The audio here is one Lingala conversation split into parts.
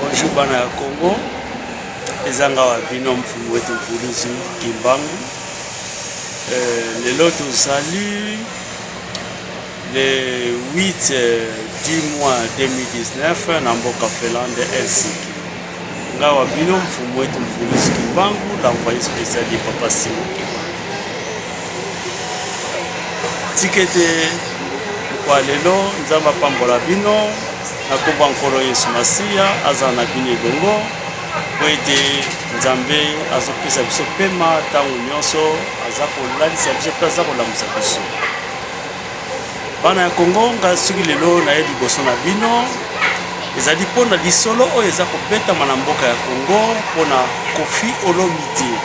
bonjour bana ya Congo. Ezanga wa bino mfumu wetu Mfuluzi Kimbangu. Lelo tozali le 8 du mois 2019 na mboka Finlande Helsinki. Nga wa bino mfumu wetu Mfuluzi Kimbangu, l'envoyé spécial de Papa Simon Kimbangu. Tikete kwa lelo nzamba pambola bino nakuba nkolo Yesu Masiya aza na bino ebongo po ete Nzambe azopesa biso pema ntango nyonso aza kolalisa biso mpe aza kolamusa biso. Bana ya Kongo nga soki lelo naye liboso na bino ezali mpona lisolo oyo eza kobetama na mboka ya Kongo mpona Koffi Olomide.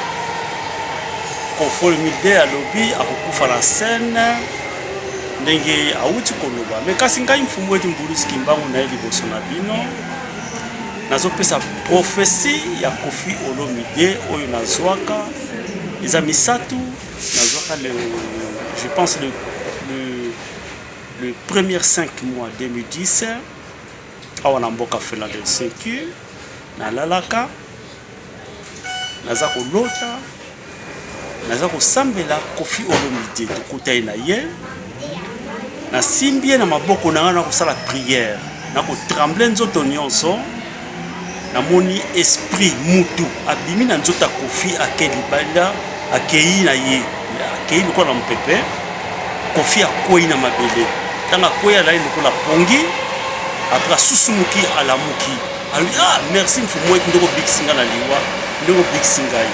Koffi Olomide alobi akokufa na scène ndenge auti koloba. Me kasi ngai mfumu wetu Mfuluzi Kimbangu naye liboso na bino nazopesa prophétie ya Koffi Olomide oyo nazwaka eza misatu. Nazwaka je pense le premier 5 mois 2010 awa na mboka Finlande Helsinki nalalaka naza kolota naza kosambela Koffi Olomide tokuta ye na ye nasimbi ye na maboko na nga na kosala prière na kotremble nzoto nyonso namoni esprit mutu abimi na nzoto ya Koffi ake libanda akei na ye akei lokola na mopepe Koffi akwei na mabele ntango akwei alali lokola pongi apres asusumuki alamuki alobi merci mfumu wetu ndeko bikisi nga na liwa ndeko bikisi ngai.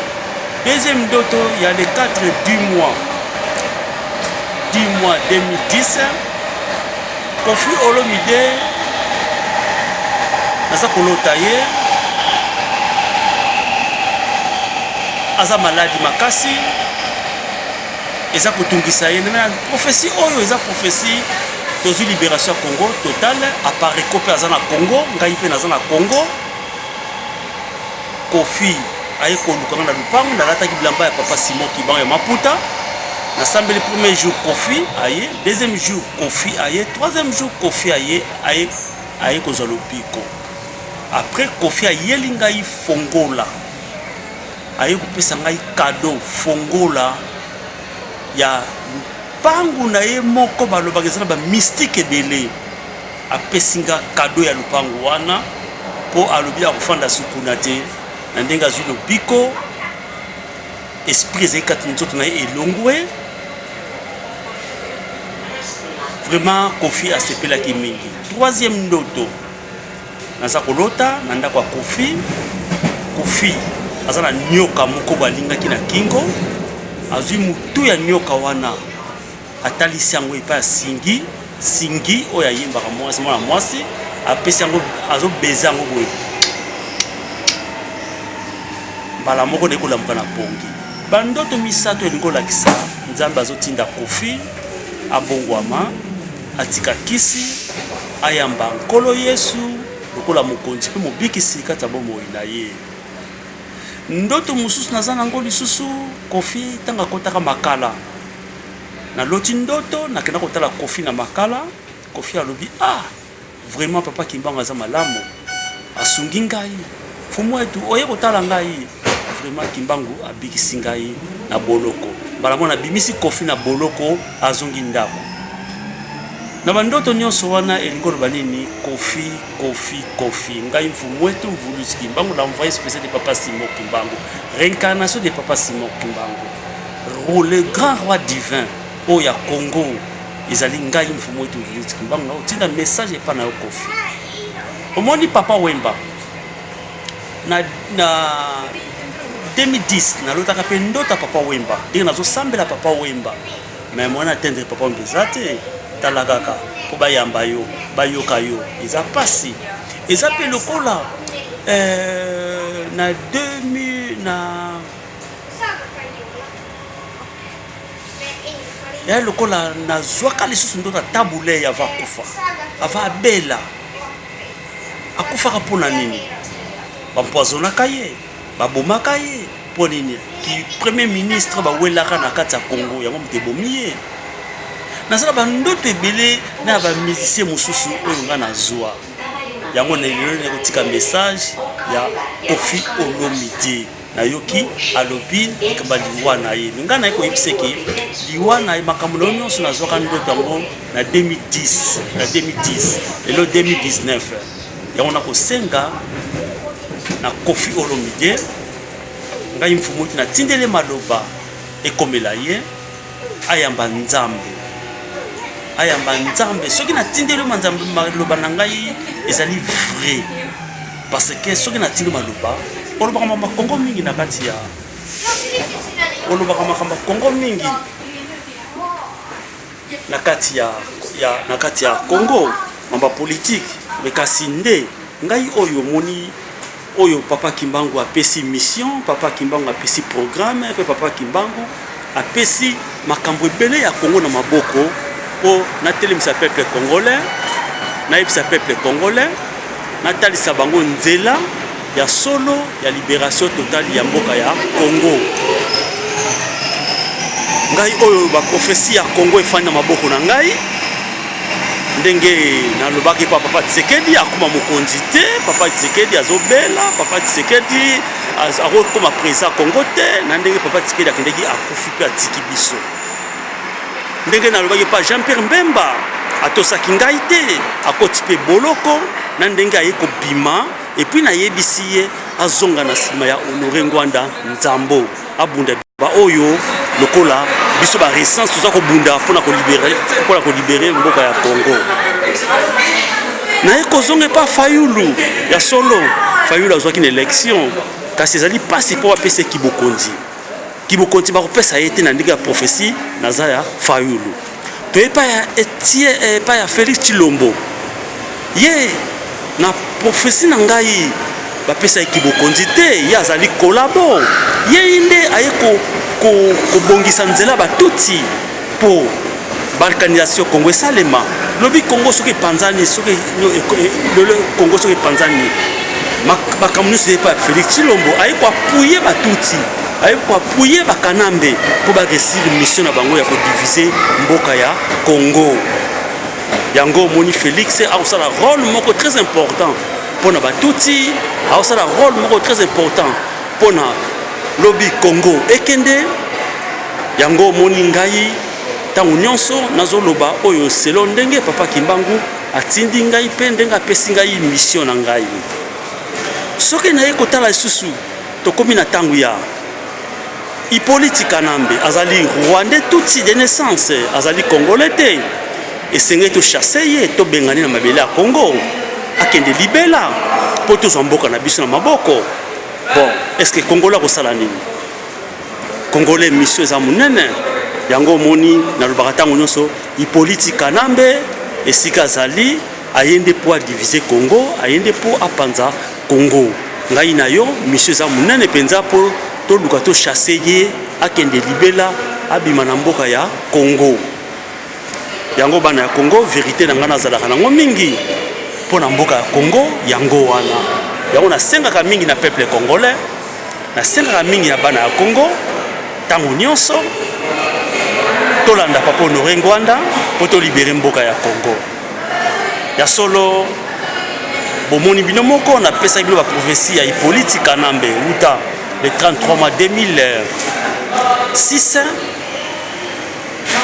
Deuxième ndoto ya le 4 du mois 2010 Koffi Olomide naza kolota ye aza maladi makasi eza kotungisa ye na prophétie oyo eza prophétie tozwi libération ya Congo totale apareko mpe aza na Congo ngai mpe naza na Congo. Koffi aye kolukanga na lupango nalataki bilamba ya Papa Simon Kimbangu ya Maputa nasambeli premier jour Koffi aye, deuxième jour Koffi aye, troisième jour Koffi aye kozwa lobiko. Après Koffi ayeli ngai fongola aye kopesa ngai cadeau fongola ya lupangu na ye moko balobaka eza na bamystike ebele apesi nga cadeau ya lupangu wana mpo alobi akofanda sukuna te na ndenge azwi lobiko esprit ezali kati nzoto na ye elongwe. Vraiment Koffi asepelaki mingi. Troisième ndoto naza kolota na ndako ya Koffi. Koffi aza na nyoka moko balingaki na kingo azwi mutu ya nyoka wana atalisi yango epai ya singi oyo ayembaka mwasi mwana mwasi apesi yango azobeza yango boye mbala moko nde kolamuka na pongi. Bandoto misato elingi kolakisa Nzambe azotinda Koffi abongwama atika kisi ayamba nkolo Yesu lokola mokonzi mpe mobikisi kati ya bomoi na ye. Ndoto mosusu naza nango lisusu Koffi ntango akotaka makala naloti ndoto nakenda kotala Koffi na makala. Koffi alobi vraiment Papa Kimbangu aza malamu asungi ngai mfumu wetu oye kotala ngai. Vraiment Kimbangu abikisi ngai na boloko mbala mona bimisi Koffi na boloko azongi ndako. Na bandoto nyonso wana elingi oloba nini Koffi ngai mfumu wetu Mfuluzi Kimbangu, l'envoyé spécial de Papa Simon Kimbangu, réincarnation de Papa Simon Kimbangu, le grand roi divin oya Congo ezali ngai mfumu wetu Mfuluzi Kimbangu na otinda message epa na yo Koffi. Omoni Papa Wemba na 2010 nalotaka mpe ndota Papa Wemba ndenge nazosambela Papa Wemba me mwana atendre Papa Wemba eza te tala kaka mpo bayamba yo bayoka yo eza pasi eza mpe lokola na 2000 ya lokola nazwaka lisusu ndoto atabule ya vakufa ava abela akufaka mpona nini bampoisonaka ye babomaka ye mpo nini ki premier ministre bawelaka na kati ya Congo yango moto ebomi ye. Nazala bandoto ebele na ba musicien mosusu oyo nga nazwa yango na lelo ne kotika message ya Koffi Olomide na yoki alobi kaba liwa na ye nga na ko yipseki liwa na makambo nyonso na zoka ndoto yango na 2010 lelo 2019 yango na kosenga na Koffi Olomide ngai mfumuki na tindele maloba ekomela ye ayamba nzambe soki na tindele maloba na ngai ezali vrai parce que soki na tindele maloba olobaka makongo mingi na kati ya olobaka makongo mingi na kati ya Congo mamba politique kasi nde ngai oyo moni oyo papa Kimbangu apesi mission, papa Kimbangu apesi programme, pe papa Kimbangu apesi makambo ebele ya Congo na maboko po na telemisa peuple congolais, na yebisa peuple congolais, na talisa bango nzela ya solo ya libération totale ya mboka ya Congo. Ngai oyo ba prophétie ya Congo efanya maboko na ngai. Ndenge na lobaki pa papa Tshisekedi akuma mokonzi te, papa Tshisekedi azobela, papa Tshisekedi akoma président Congo te, na ndenge papa Tshisekedi akendeki akufi pe atiki biso. Ndenge na lobaki pa Jean-Pierre Mbemba atosaki ngai te, akoti pe boloko, na ndenge ayeko bima et puis na yebisi ye azonga na sima ya Honoré Ngwanda Nzambo abunda ba oyo lokola biso ba résistance toza ko bunda pona ko libérer mboka ya Congo. Na ekozonga pa Fayulu ya solo Fayulu azwaki na élection kasi ezali pasi po apesa Kibokonzi ba kopesa yete na ndenge ya prophétie na za ya Fayulu to epa ya epa ya Félix Tshilombo ye na prophétie na ngai bapesa Kibokonzi te ye azali kolabo ye inde ayeko kobongisa nzela batuti po balkanisation Congo esalema lobi Congo soki panzani soki Congo soki panzani bakamunusi epa Félix Tshilombo ayeko apuye batuti ayeko apuye bakanambe po baresir mission na bango ya kodiviser mboka ya Congo. Yango moni Félix aosala rôle moko très important pona batuti aosala rôle moko très important pona lobi Congo ekende. Yango moni ngai tangu nyonso nazoloba oyo selo ndenge papa Kimbangu atindi ngai pe ndenge apesi ngai mission na ngai. Soki na ye kotala lisusu tokomi na tangu ya Hippolyte Kanambe azali Rwandais tuti de naissance azali Congolais te esenge to chasser ye to bengani na mabele ya Congo akende libela po to mboka na biso na maboko. Bon, est-ce que Congolais ko sala nini? Congolais mission za munene yango moni na lobaka tango nyonso Hippolyte Kanambe esika zali ayende po diviser Congo, ayende po apanza Congo. Ngai na yo mission za munene penza po to luka to chasser ye akende libela abima na mboka ya Congo. Yango bana ya Congo vérité na ngana zalaka nango mingi pona mboka ya Congo yango wana. Yango na sengaka mingi na peuple congolais, na sengaka mingi ya bana ya Congo tango nyonso tolanda papa Honoré Ngwanda po to libérer mboka ya Congo. Ya solo bomoni bino moko na pesa bino ba prophétie ya Hippolyte Kanambe uta le 33 mois 2006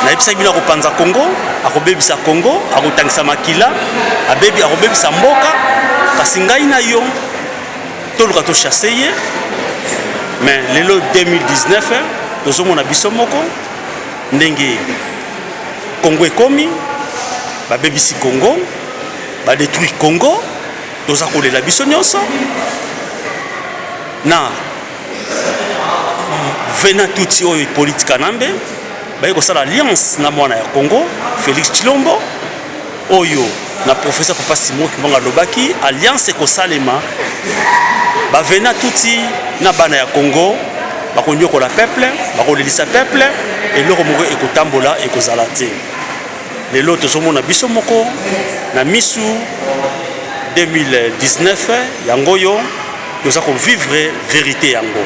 na episa bino ko panza Congo akobebisa Congo akotangisa makila abebi akobebisa mboka kasi ngai na yo toluka to chasser ye mais lelo 2019 tozomona biso moko ndenge Congo ekomi babebisi Congo badétruire Congo toza kolela biso nyonso na vena tuti oyo Hippolyte Kanambe baye kosala alliance na mwana ya Congo Félix Tshilombo oyo na professeur Papa Simon Kimbangu alobaki alliance ekosalema bavena tuti na bana ya Congo bakonyokola peuple bakolelisa peuple eloko moko ekotambola ekozala te. Lelo tozomona biso moko na misu 2019 yango yo toza ko vivre vérité yango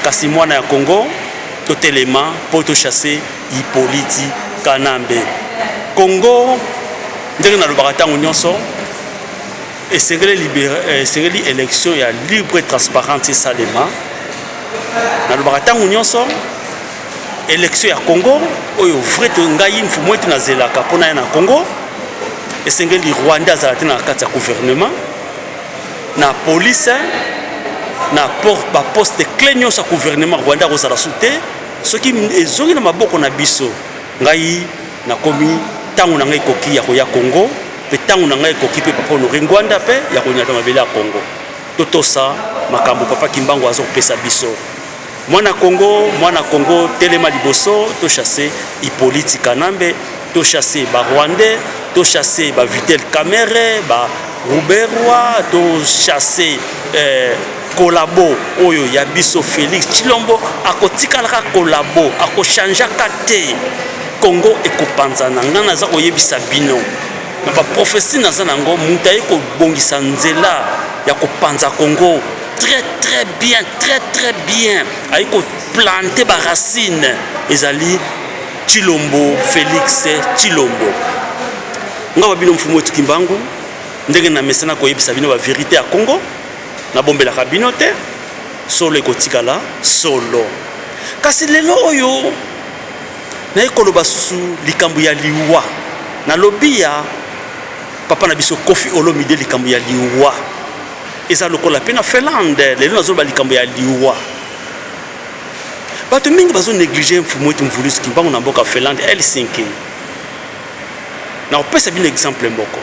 kasi mwana ya Congo totelema po to chasser Hippolyte Kanambe. Congo ndenge na lobaka tango nyonso et serait élection ya libre et transparente et salema na le baratangu nyonso élection ya Congo oyo vrai to ngai mfumo etu na zelaka pona ya na Congo et serait Rwanda azalate na kati ya gouvernement na police na poste clé nyonso ya gouvernement Rwanda kozala sute soki ezongi na maboko na biso ngai nakomi tangu na ngai koki ya koya Congo pe tangu na ngai koki pe papa no Rwanda pe ya konyata mabele ya Congo totosa makambo papa Kimbangu azo pesa biso mwana Congo telema liboso to chasser Hippolyte Kanambe to chasser ba Rwandais to chasser ba Vitel Kamerhe ba Ruberwa to chasser kolabo oyo ya biso Félix Tshilombo akotikalaka kolabo akochangeaka te Congo ekopanzana nga naza koyebisa bino na ba prophétie naza nango mutu aye kobongisa nzela ya kopanza Congo très bien aye koplanter ba racine ezali Tshilombo Félix Tshilombo nga babino mfumu wetu Kimbangu ndenge na mesana koyebisa bino ba vérité ya Congo na bombelaka bino te solo ekotikala solo kasi lelo oyo na ekoloba susu likambo ya liwa na lobi ya papa na biso Koffi Olomide likambo ya liwa eza lokola pe na Finlande lelo nazoba likambo ya liwa bato mingi bazo négliger mfumu wetu Mvulisi Kimbangu na mboka Finlande Helsinki na opesa bino exemple moko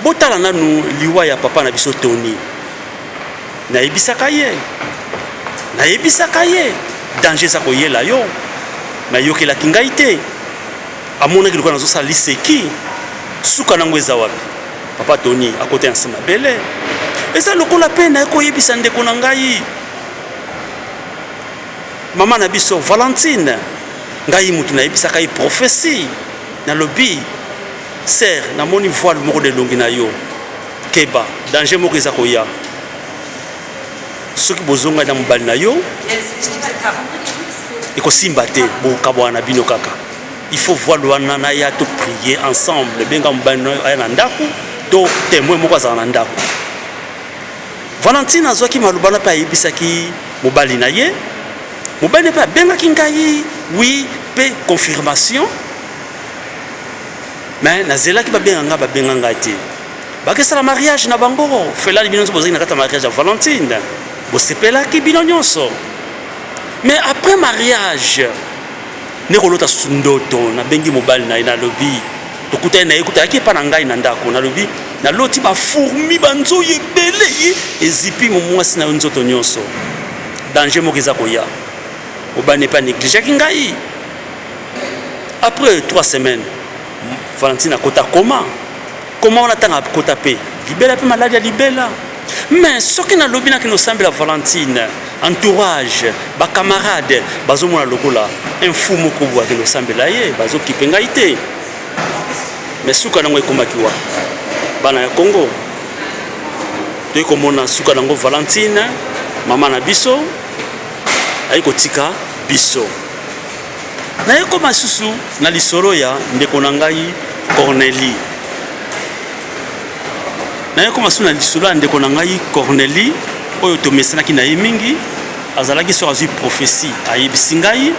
botala nanu liwa ya papa na biso Tony nayebisaka ye danger za koyela yo nayokelaki ngai te amonaki lokola nazosala liseki suka nango eza wapi papa Tony akote ya nsima bele eza lokola pe naye koyebisa ndeko na ngai mama na biso Valentine ngai mutu nayebisaka ye prophétie nalobi ser namoni voile moko de longi na yo keba danger moko eza koya soki bozonga na mobali na yo ekosimba te bokabwana na bino kaka il faut voir wana na ya to prier ensemble benga mobali na yo aya na ndako to témoin moko azala na ndako Valentine azwaki malubana pe ayebisaki mobali na ye mobali pe abengaki ngai oui pe confirmation mais nazelaki babenga ngai te bakesala mariage na bango felali bino bozaki na kata mariage ya Valentine bosepelaki bino nyonso mais après mariage nekolota susu ndoto nabengi mobali na ye nalobi tokutani na ye kutayaki epa na ngai na ndako nalobi naloti bafourmi banzoyi ebele ezipi mwasi na yo nzoto nyonso danger moko eza koya mobali nepe anégligeaki ngai après 3 semaines Valentine akota koma wana ntango akota pe libela pe maladi ya libela mais soki nalobi naki nosambela Valentine entourage bacamarade bazomona lokola infu moko bwaki nosambela ye bazokipe ngai te mais suka nango ekomaki wa bana ya Congo toyi komona suka nango Valentine mama na biso ayi kotika biso naye koma susu na lisolo ya ndeko na ngai Cornélie naye koma susu na lisolo ya ndeko na ngai Cornélie oyo tomesanaki na ye mingi azalaki so azwi prophétie ayebisi ngai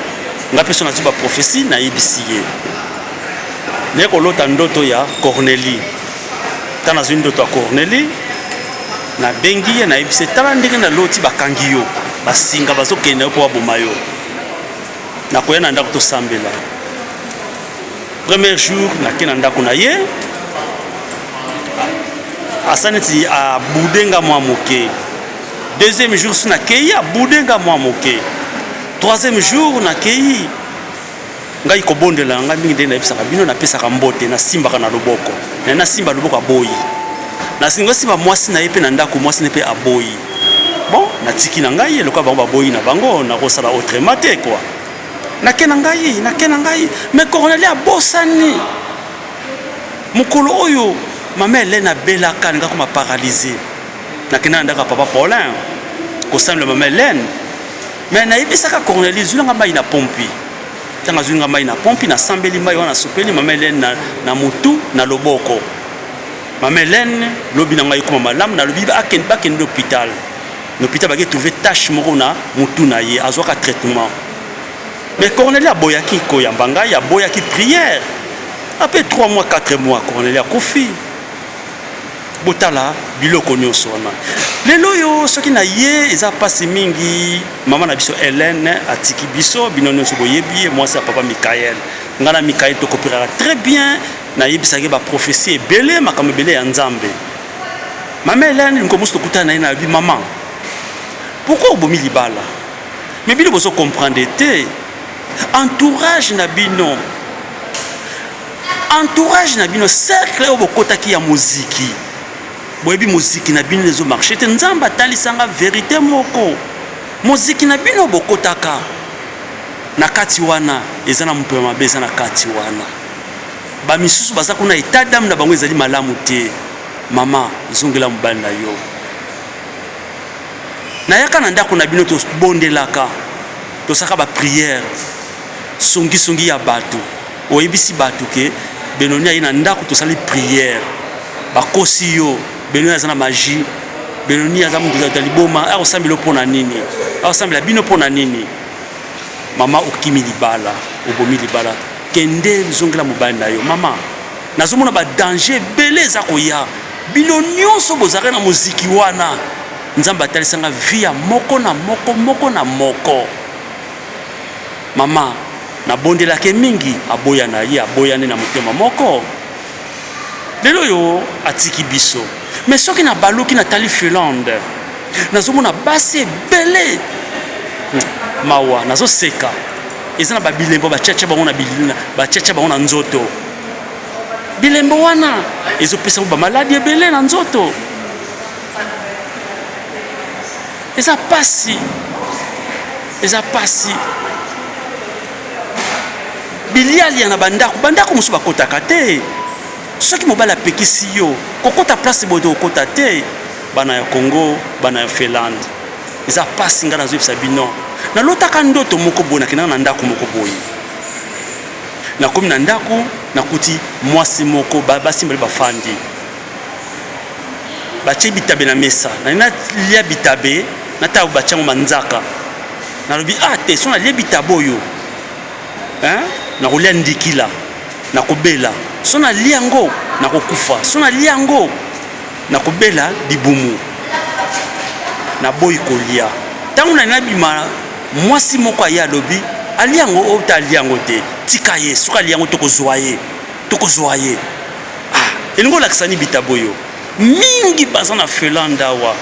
mpe so nazwi baprophétie nayebisi ye naye kolota ndoto ya Cornélie ta nazwi ndoto ya Cornélie nabengi ye nayebisi tala ndenge naloti bakangi yo basinga bazokende yo mpo baboma yo nakoya na ndako tosambela premier jour nake na ndako na ye asa neti abudenga mwa moke deuxième jour so nakei abudenga mwa moke troisième jour nakei ngai kobondela ngai mingi ndenge nayebisaka bino napesaka mbote nasimbaka na loboko nasimba loboko aboyi nasimba mwasi na ye mpe na ndako mwasi ne mpe aboyi bon natiki na ngai elokola bango baboyi na bango nakosala autrement te quoi nake na ngai mais Cornélie abosani mokolo oyo mama Hélène abelaka ninga koma paralysé nake na ndaka papa Paulin kosambela mama Hélène mais nayebisaka Cornélie zulanga mai na pompi tanga zulanga mai na pompi nasambeli mai wana sopeli mama Hélène na mutu na loboko Maman Hélène, lobi na ngai comme malam na lobi ba ken l'hôpital. L'hôpital va trouver tâche moko na mutu na ye azwaka traitement. Mais Cornelia boyaki ko yambanga ya boyaki prière. Après 3 mois 4 mois Cornelia kofi. Botala biloko nyonso wana. Lelo yo soki na ye eza pasi mingi mama na biso Hélène atiki biso bino nyonso boyebi moi c'est papa Michael. Ngana Michael to kopera très bien na yebisaki ba prophétie ebele makambo ebele ya Nzambe. Mama Hélène ngomuso tokutana na bi maman. Pourquoi obomi libala? Mais bino bozo comprendre te entourage na bino. Entourage na bino cercle obokotaki ya muziki. Boyebi muziki na bino lezo marché te Nzamba talisanga vérité moko. Muziki na bino bokotaka. Na kati wana ezana mpema mabe ezana kati wana. Ba misusu baza kuna état d'âme na bango ezali malamu te. Mama zongela mobali na yo. Na yaka na ndako na bino to bondelaka. To saka ba prière. Songi ya bato. Oyebisi bato ke Benonia ina ndako to sali prière. Bakosi yo Benonia azana magie. Benonia azamu de liboma a osambelo pona nini. A osambela bino pona nini. Mama okimi libala, obomi libala. Kende zongela mobali na yo. Mama nazomona ba danger belé za koya. Bino nyonso bozaka na muziki wana. Nzamba talisanga via moko na moko. Mama na bondela ke mingi aboya na ye aboyane na motema moko. Lelo yo atiki biso. Mais soki na baluki na tali Finlande. Nazomona base belé. Mawa nazo seka. Ezana ba bilembo ba tchatcha bango na bilina, ba tchatcha bango na nzoto. Bilembo wana ezo pesa ba maladie belé na nzoto. Eza pasi. Biliali na bandako musu bakotaka te. Soki mobala pekisi yo, kokota place bodo kokota te. Bana ya Congo, bana ya Finlande. Eza pasi ngana zo yebisa bino. Na lotaka ndoto moko boye nakina na ndako moko boye. Na komi na ndako nakuti mwasi moko basi mbele bafandi. Bache bitabe na mesa. Na ina lia bitabe na ta bachango manzaka. Na lobi te sona lia bitabo yo. Hein? Na kolia ndikila na kobela sona liango na kokufa sona liango na kobela bibumu na boy kolia tangu na nabima mwasi moko ya lobi aliango ota aliango te tika ye suka liango tokozwaye elingo lakisani bitaboyo mingi baza na Finlanda wa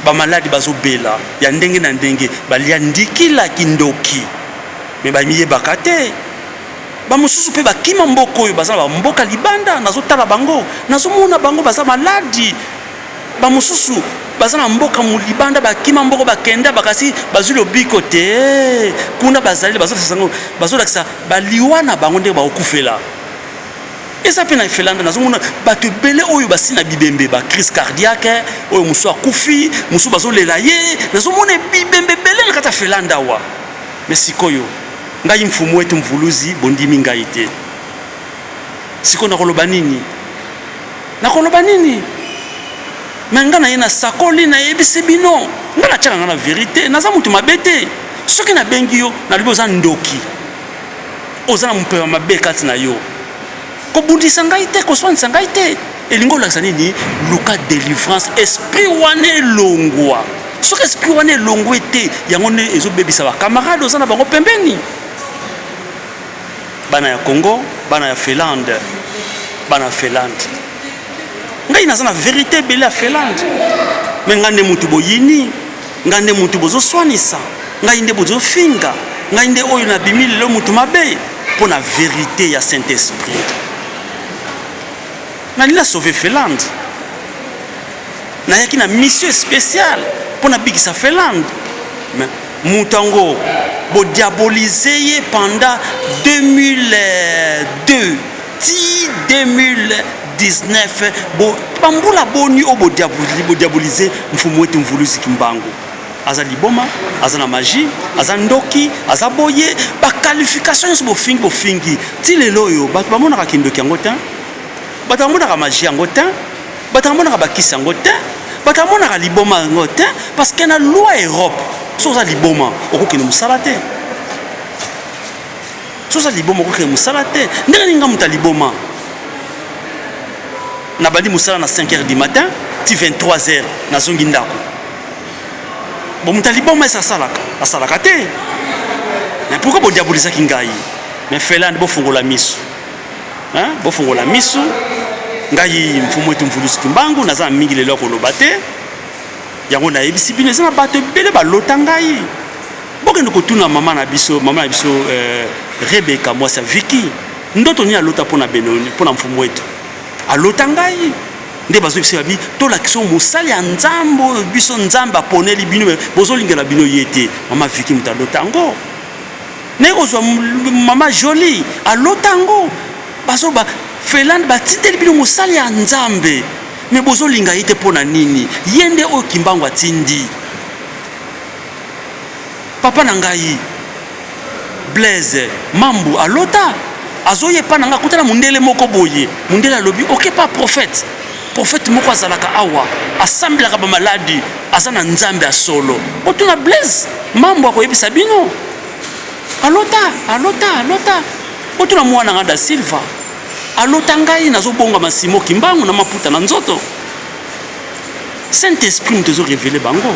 ba maladi bazobela ya ndenge na ndenge balia ndikila kindoki me ba miye bakate ba mususu pe bakima mboko oyo baza ba mboka libanda nazotala bango nazomona bango baza maladi ba mususu baza na mboka mu libanda bakima mboko bakenda bakasi bazuli biko te kuna bazali bazolakisa baliwana bango ndenge bakufela eza pe na Finlande nazomona bato bele oyo basi na bibembe ba crise cardiaque oyo musu akufi musu bazolela ye nazomona bibembe bele na kata Finlande wa mesikoyo ngai mfumu wetu mvuluzi bondimi ngai te siko nakoloba nini menga na ye na sakoli na yebisi bino nga na tiaka nga na vérité naza mutu mabe te soki na bengi yo na libo oza ndoki oza na mpewa mabe kati na yo kobundisa ngai te koswanisa ngai te elingo olakisa nini luka délivrance esprit wana elongwa soki esprit wana elongwe te yango nde ezobebisa bakamarade oza na bango pembeni bana ya Congo bana ya Finlande ngai naza na vérité bele ya Finlande me ngai nde mutu boyini ngai nde mutu bozoswanisa ngai nde bozofinga ngai nde oyo na bimi lelo mutu mabe mpo na vérité ya Saint-Esprit nalila sauve Finlande nayaki na mission spéciale mpo na bikisa Finlande mutango bodiabolize ye pendant 2002 ti 2019 bambula boni o bodiabolize mfumu wetu mvuluzi kimbangu aza liboma aza na magie aza ndoki aza boye ba qualification nyonso bofingi ti lelo oyo bato bamonaka kindoki yango te bato bamonaka magie yango te batamona ba kisa ngote batamona ka liboma ngote parce que na loi Europe soza liboma okokene musala te soza liboma okokene musala te ndenge ninga muta liboma na bandi musala na 5h du matin ti 23h na zongi ndako bon muta liboma esa salaka te mais pourquoi bo diabolisa kingai mais felande bo fungola misu hein bo fungola misu ngai mfumo etu mvulusi kimbangu naza mingi lelo ko lobate yango na ebisi bino eza na bato ebele balota ngai bokende kotuna mama na biso Rebecca mwasi Vicky ndoto ni alota mpona Benoni mpona mfumo etu alota ngai nde bazobisa babi tolakisa mosali ya nzambo biso nzambe aponeli bino bozolingela bino ye te mama Vicky moto alota yango ne kozwa mama Jolie alota yango bazoba Felande batindeli bino mosali ya nzambe me bozolinga ye te mpona nini ye nde oyo kimbangu atindi papa na ngai Blaise Mambu alota azoyepa na nga kutana mundele moko boye mundele alobi ok pas prophète moko azalaka awa assemblaka ba maladi aza na nzambe asolo otuna Blaise Mambu akoyebisa bino alota otuna mwana nga da Silva alota ngai nazobonga masimo kimbangu na maputa na nzoto Saint-Esprit mtezo révéler bango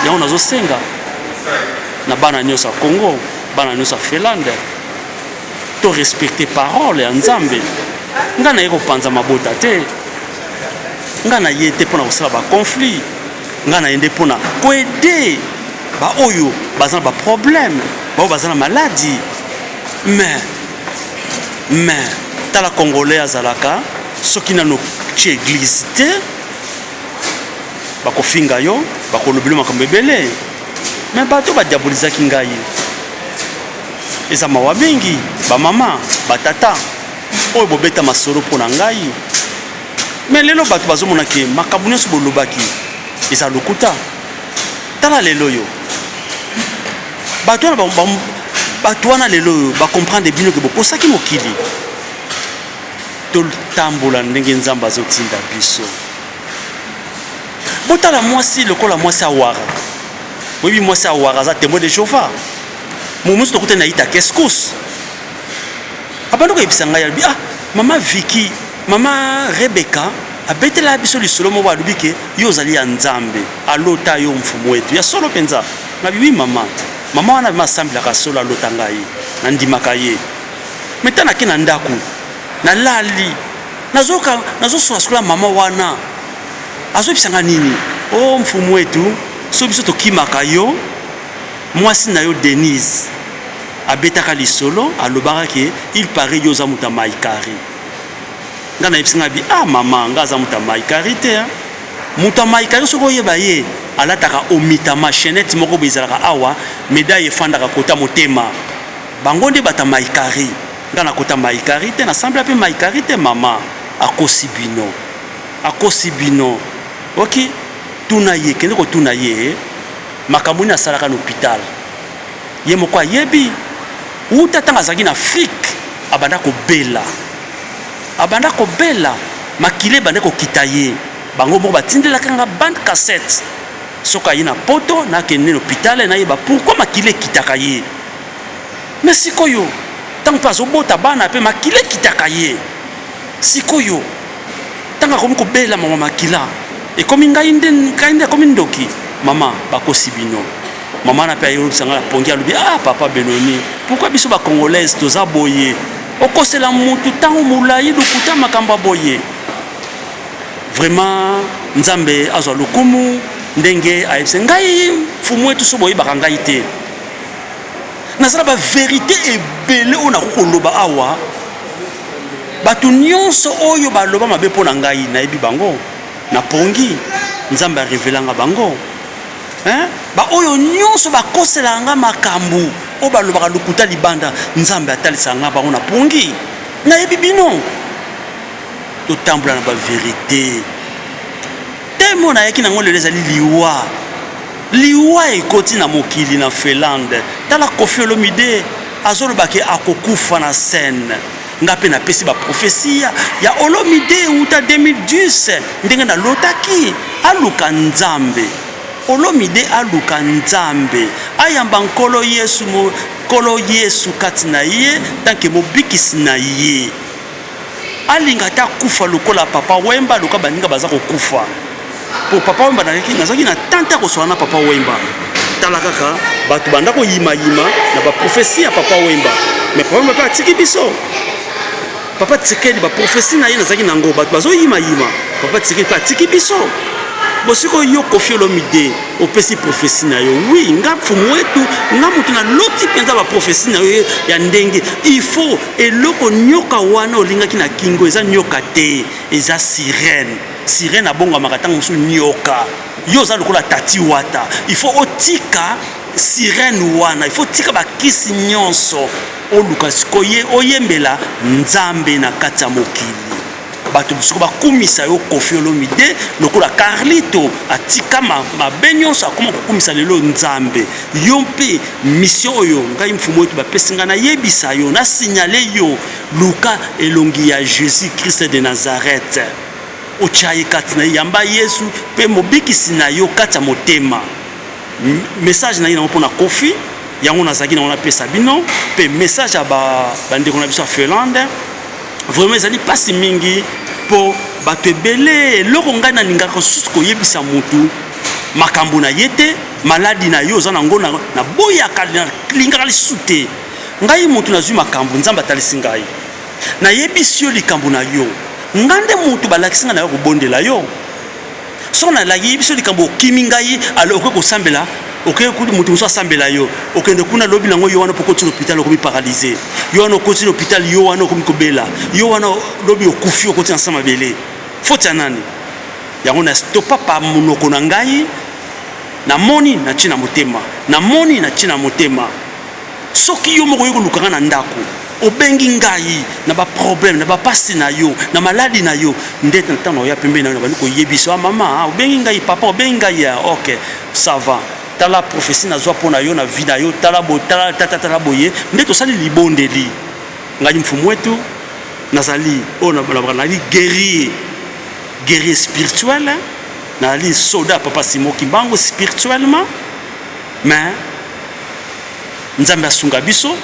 yango nazosenga na bana nyonso Congo bana nyonso Felande to respecter parole ya nzambe nga na yeko panza mabota te nga na yete pona kosala ba conflit nga na yende pona ko aider ba oyo bazana ba problème ba oyo bazana maladie mais tala congolais azalaka soki nano ci église te bakofinga yo bakolobela makambo ebele me bato badiabolizaki ngai eza mawa mingi bamama batata oyo bobeta masolo mpona ngai me lelo bato bazomona ke makambo nyonso bolobaki eza lokuta tala lelo yo bato wana lelo oyo bakomprendre bino ke bokosaki mokili totambola ndenge nzambe azotinda biso botala mwasi lokola mwasi awara boyebi mwasi awara aza témoin de Jéhovah momusu tokutani ayita keskus abandi koyebisa ngai alobi mama Vicky mama Rebecca abetela biso lisolo moko alobi ke yo ozali ya nzambe alota yo mfumu wetu ya solo mpenza nabibi mama wana masambelaka solo alota ngai nandimaka ye meta nake na ndako nalali nazosola sikola mama wana azobisanga nini mfumu wetu so biso tokimaka yo mwasi na yo Denise abetaka lisolo alobaka ke il paraît yo za muta maikari nga na yebisanga bi mama nga za muta maikari te muta maikari soko yeba ye alataka omitama chaînette moko bezalaka awa médaille efandaka kota motema bango nde bata maikari nga na kota maikari te na sambla pe maikari te mama akosi bino ok tuna ye kende ko tuna ye makambo ni asalaka na hôpital ye moko ayebi uta tanga azalaki na Afrique abanda kobela makile bande kokita ye bango moko batindelaka nga bande cassette soka ye na poto nakende na hôpital nayeba pourquoi makile ekitaka ye mais sikoyo ntango mpe azobota bana mpe makile ekitaka ye sikoyo ntango akomi kobela mama makila ekomi ngai nde akomi ndoki mama bakosi bino mama na mpe ayebisanga na pongi alobi papa Benoni pourquoi biso bacongolaise toza boye okosela mutu ntango molai lokuta makambo aboye vraiment nzambe azwa lokumu ndenge ayebise ngai mfumu wetu so boyebaka ngai te nazala baverité ebele oyo nakokoloba awa bato nyonso oyo baloba mabe mpo na ngai nayebi bango na pongi nzambe arevelanga bango baoyo nyonso bakoselanga makambo oyo balobaka lokuta libanda nzambe atalisanga bango na pongi nayebi bino totambola na baverité temo nayaki nango lelo ezali liwa ekoti na mokili na Finlande tala Koffi Olomide azolobaki akokufa na scène ngape na pesi ba prophesia ya Olomide uta 2010 ndenge na lotaki aluka nzambe Olomide aluka nzambe ayamba nkolo Yesu kati na ye tanke mobikisi na ye alinga ta kufa lokola papa Wemba loka baninga baza ko kufa po papa Wemba nazaki na tante ko soana papa Wemba tala kaka batu banda ko yima na ba prophesia papa Wemba mais papa Wemba pa tiki biso papa Tsekedi ba prophesie na ye nazaki nango batu bazo yima papa Tsekedi pa tiki biso bosiko yo Koffi Olomide opesi prophesie na yo oui nga fumu wetu nga mutu na loti penza ba prophesie na yo ya ndenge il faut eloko nyoka wana olingaki na kingo eza nyoka te eza sirène abonga makatanga musu nyoka yo za lokola tati wata il faut otika sirène wana il faut tika bakisi nyonso oluka sikoye oyembela nzambe na kati ya mokili bato bisoko bakumisa yo Koffi Olomide lokola Carlito atika mabe nyonso akoma kokumisa lelo nzambe yo mpe mission oyo ngai mfumu wetu bapesi nga na yebisa yo na signale yo luka elongi ya Jésus Christ de Nazareth ochaye kati na yamba Yesu pe mobikisi na yo kati ya motema message na ina mpona Koffi yango nazaki na ona pesa bino pe message ya bandeko na biso ya Finlande vraiment ezali pasi mingi po bato ebele eloko ngai na lingaka susu koyebisa mutu makambo na ye te maladi na yo oza nango na boyaka lingaka lisusu te ngai mutu nazwi makambo nzambe atalisi ngai nayebisi yo likambo na yo nga nde mutu balakisi ngai na yo kobondela yo so nayebisi yo likambo okimi ngai alo okoki kosambela okende kudi mutu musu asambela yo okende kuna lobi nango yo wana poko tino hôpital okomi paralysé yo wana okoti na hôpital yo wana okomi kobela yo wana lobi okufi okoti na sama bele foti ya nani yango na stopa pa monoko na ngai namoni na tina motema namoni na tina motema soki yo moko yo kolukanga na ndako obengi ngai na ba problème na ba pasi na yo na maladi na yo ndete na tano ya pembe na yo bali ko yebiso mama obengi ngai papa obengi ngai ya OK ça va tala prophétie na zwa pona yo na vie na yo tala boye ndeto sali libondeli ngani mfumu wetu nazali ona nali guerrier spirituel nali soldat papa Simon Kimbangu spirituellement mais nzambe asunga biso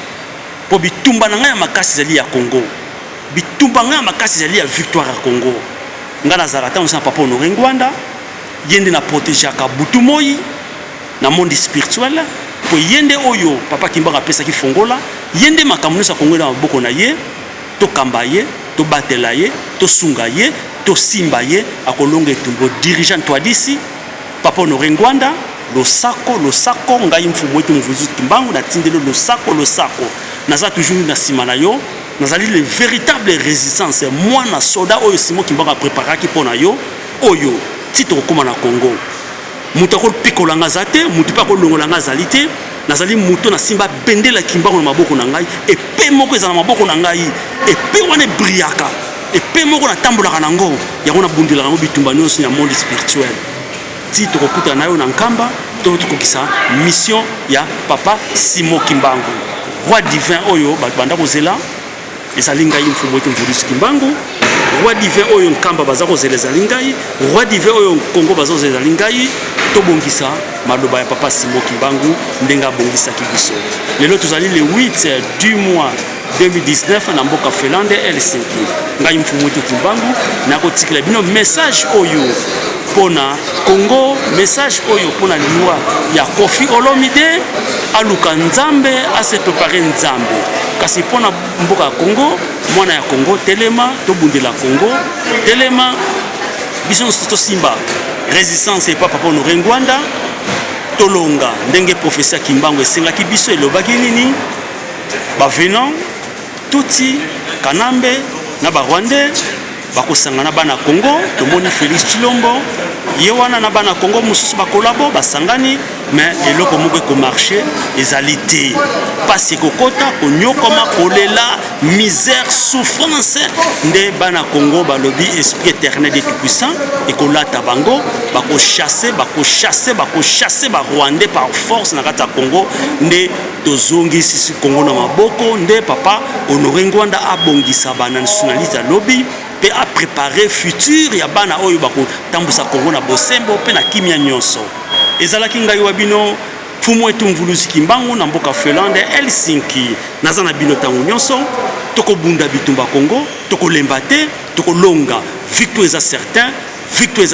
po bitumba na ngai makasi zali ya Congo bitumba ngai makasi zali ya victoire ya Congo ngana zarata on sa papa Honoré Ngwanda yende na protéger ka butumoi na monde spirituel po yende oyo papa Kimbangu apesa ki fongola yende makambo sa Congo na maboko na ye to kamba ye to batela ye to sunga ye to simba ye akolonga etumbo dirigeant toi d'ici papa Honoré Ngwanda lo sako ngai mfumu wetu mvuzu Kimbangu na tindelo lo sako naza toujours na simana yo nazali le véritable résistance moi na soda oyo Simon Kimbangu a préparé ki pona yo oyo titre okoma na Congo mutu akopikola nga za te mutu mpe akolongola nga azali te nazali mutu na simba bendela Kimbangu na maboko na ngai epe moko eza na maboko na ngai epe wana ebriaka epe moko natambolaka nango yango nabundelaka yango bitumba nyonso ya monde spirituel ti tokokutana na yo na nkamba to tokokisa mission ya papa Simon Kimbangu roi divin oyo bato banda kozela ezali ngai mfumu wetu Mvulusi Kimbangu roi divin oyo nkamba baza kozela ezali ngai roi divin oyo Congo baza kozela ezali ngai tobongisa maloba ya papa Simon Kimbangu ndenge abongisaki biso lelo tozali le 8 du mois 2019 na mboka Finlande Helsinki ngai mfumu wetu Kimbangu nakotikela bino message oyo pona Congo message oyo pona liwa ya Koffi Olomide aluka nzambe ase préparer nzambe kasi pona mboka Congo mwana ya Congo telema tobundela Congo telema biso to simba résistance et papa Honoré Ngwanda tolonga ndenge professeur Kimbangu esengaki biso elobaki nini bavenant tuti kanambe na ba Rwandais bakosangana bana Congo tomoni Félix Tshilombo yewana na bana Congo mususu ba collabo basangani mais eloko moko ko marché ezalité pasi kokota konyokoma kolela misère souffrance nde bana Congo balobi esprit éternel de tout puissant et kolata bango bako chasser ba Rwandais par force na kata Congo nde tozongi sisi Congo na maboko nde papa Honoré Ngwanda abongisa bana nationaliste lobby pe a préparer futur ya bana oyo bako tambusa Congo na bosembo pe na kimia nyonso ezalaki ngai wa bino fumu etu mvuluzi kimbangu na mboka Finlande Helsinki naza na bino tango nyonso toko bunda bitumba Congo toko lembate toko longa victoire est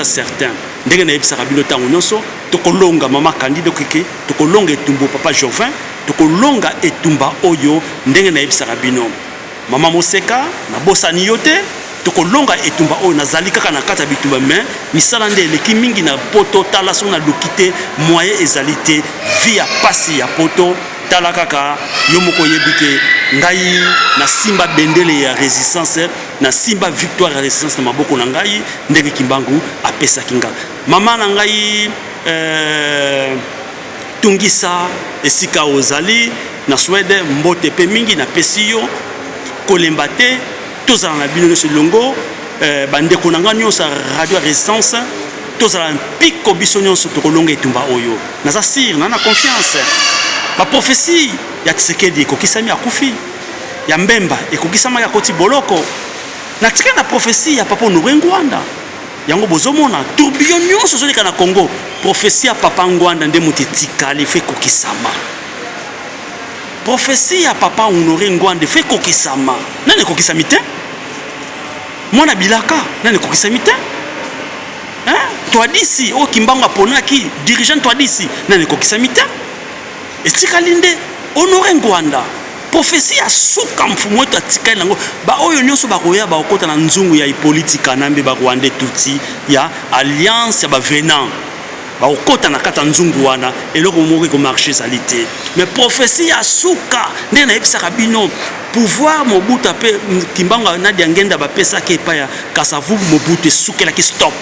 certain ndenge na ebisa bino tango nyonso toko longa mama Candide Okeke toko longa etumbo papa Jovin toko longa etumba oyo ndenge na ebisa bino mama Moseka na bosani yote toko longa etumba oyo nazali kaka na kata bitumba mais misala nde eleki mingi na poto tala so na lokite moyen ezalité via pasi ya poto tala kaka yo moko yebike ngai na simba bendele ya résistance na simba victoire ya résistance na maboko na ngai ndenge kimbangu apesa kinga mama na ngai tungisa esika ozali na Swede mbote pe mingi na pesiyo kolemba te tozala na bino nyonso longo bandeko na nga nyonso radio résistance tozala mpiko biso nyonso tokolonga etumba oyo naza sire na confiance baprophétie ya Tshisekedi ekokisami akufi ya Mbemba ekokisama ya koti boloko na tika na prophétie ya papa Honoré Ngwanda yango bozomona tourbillon nyonso zoleka na Congo prophétie ya papa Ngwanda nde moto etikali fe kokisama prophétie ya papa Honoré Ngwanda fe kokisama nani ekokisami te mwana bilaka nani kokisami te toadisi o kimbangu aponaki dirigeant toadisi nani kokisami te etikali nde Honoré Ngwanda prophétie ya suka mfumu wetu atikali nango ba oyo nyonso bakoya bakota na nzungu ya politika nambe ba Rwanda tuti ya alliance ya ba venant bakota na kata nzungu wana eloko moko ko marché salité mais prophétie ya suka nde na ebisa bino pouvoir Mobutu pe kimbangu na diangenda ba pesa ke pa ya Kasavubu Mobutu sukela ki stop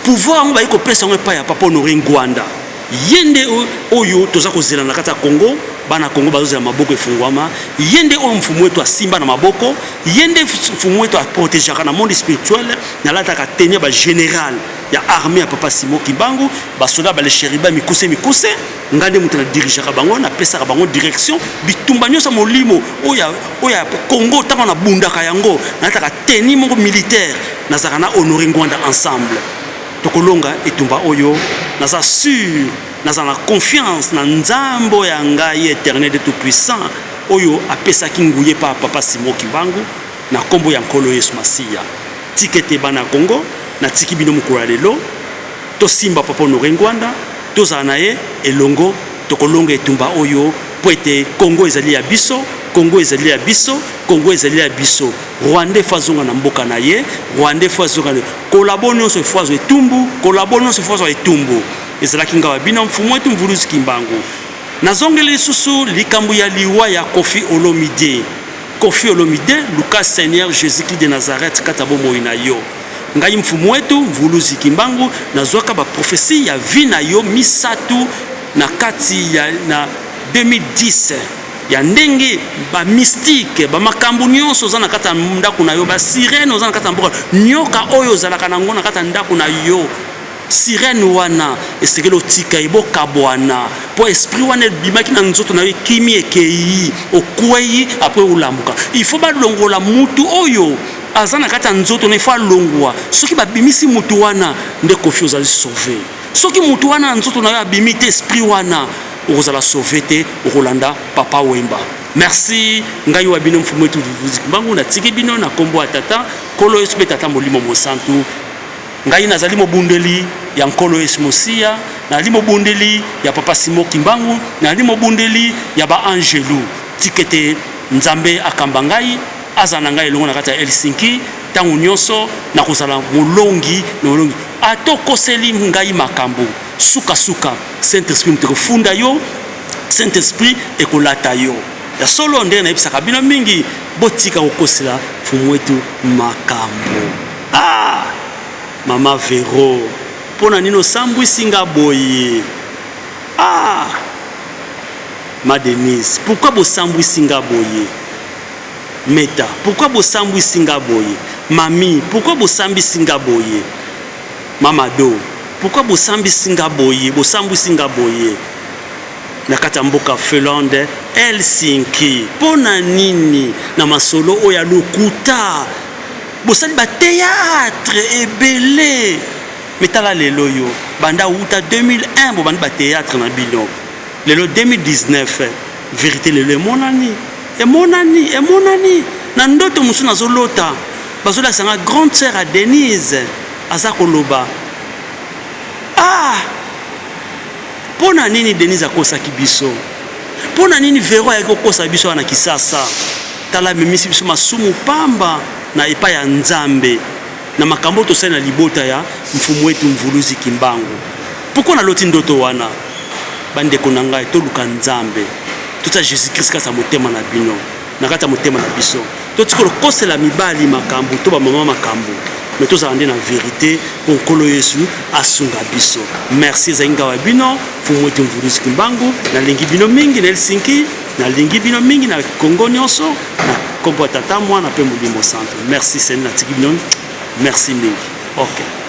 pouvoir ngo ba iko pesa ngo pa ya papa Honoré Ngwanda yende oyo toza kozela na kata Congo bana Congo bazozela maboko efungwama yende oyo mfumu wetu asimba na maboko yende mfumu wetu aprotégeaka na monde spirituel na lataka tenir ba général ya armée ya papa Simon Kimbangu basoda ba le chériba mikuse ngande mutu na dirigeaka bango na pesaka bango direction bitumba nyonso molimo oya Congo tama na bundaka yango na lataka tenir moko militaire na zaka na Honoré Ngwanda ensemble tokolonga etumba oyo naza sûr naza na confiance na nzambo ya ngai éternel de tout puissant oyo apesa kinguye pa papa Simon Kimbangu na kombo ya nkolo Yesu Masiya tikete bana Congo na tiki bino mukura lelo to simba papa Honoré Ngwanda tozala na ye elongo tokolonga etumba oyo poete Congo ezali ya biso Congo ezali ya biso Congo ezali ya biso Rwanda fazonga na mboka na ye Rwanda fazonga kolabonyo so fazo etumbu kolabonyo so fazo etumbu ezalaki ngawa bino mfumu wetu mvuluzi kimbangu nazongeli lisusu likambo ya liwa ya Kofi Olomide Lucas Seigneur Jésus-Christ de Nazareth katabo moina yo ngai mfumu wetu mvuluzi kimbangu nazwaka ba prophétie ya vina yo misatu na kati ya na 2010 ya ndenge ba mystique ba makambu nyonso za na kata ndako na yo ba sirene za na kata mboka nyoka oyo zalaka nango na kata ndako na yo sirene wana esekelo tika iboka bwana po esprit wana bimaki na nzoto na yo kimi ekei okwei après ulamuka il faut ba longola mutu oyo azana kata nzoto ne fa longwa soki ba bimisi mutu wana nde Kofi ozali sauver soki mutu wana nzoto na yo abimite esprit wana ozala sauver te okolanda papa Wemba merci ngai wa bino mfumu wetu mbangu na tiki bino na kombo atata kolo Yesu be tata molimo mosantu ngai nazali mobundeli ya nkolo Yesu Mosiya nazali mobundeli ya papa Simon Kimbangu nazali mobundeli ya ba angelu tikete nzambe akamba ngai azana ngai elongo na kata ya Helsinki tangu nyonso na kozala molongi atokoseli ngai makambo suka Saint-Esprit mtekofunda yo Saint-Esprit ekolata yo ya solo nde na ebisaka bino mingi botika kokosela fumu wetu makambo mama Vero pona nino sambwisi nga boye. Ah, ma Denise, pourquoi bo sambwisi nga boye? Meta, pourquoi bo sambwisi nga boye? Mami, pourquoi bo sambwisi nga boye? Mamado, pourquoi bo sambwisi nga boye? Bo sambwisi nga boye. Nakata mboka Finlande, Helsinki, pona nini na masolo oya lokuta. Bosali ba théâtre ebele. Metala lelo yo, banda uta 2001 bo banda ba théâtre na bino. Lelo 2019, vérité lelo mon ami. Et mon ami, na ndoto musu nazolota. Bazola sanga grande sœur à Denise, azakoloba. Ah! Pona nini Denise akosa kibiso? Pona nini Vero akosa biso na Kisasa? Tala memisi biso masumu pamba na epa ya Nzambe. Na makambo to sena libota ya mfumu wetu Mvuluzi Kimbangu. Pourquoi na loti ndoto wana? Bande konanga to luka Nzambe. Tout Jésus Christ kasa motema na bino. Na kata motema na biso. To tikolo kosela mibali makambo to ba mama makambo. Mais tous en la vérité, pour Kolo Yesu, asunga biso. Merci Zainga Wabino, Fumwetu Mvuluzi Kimbangu, na lingi bino mingi na Helsinki, na lingi bino mingi na Congo nyonso, na Kombo Tata moi na pe Mulimo Centre. Merci Seigneur na tiki bino. Merci mingi. OK.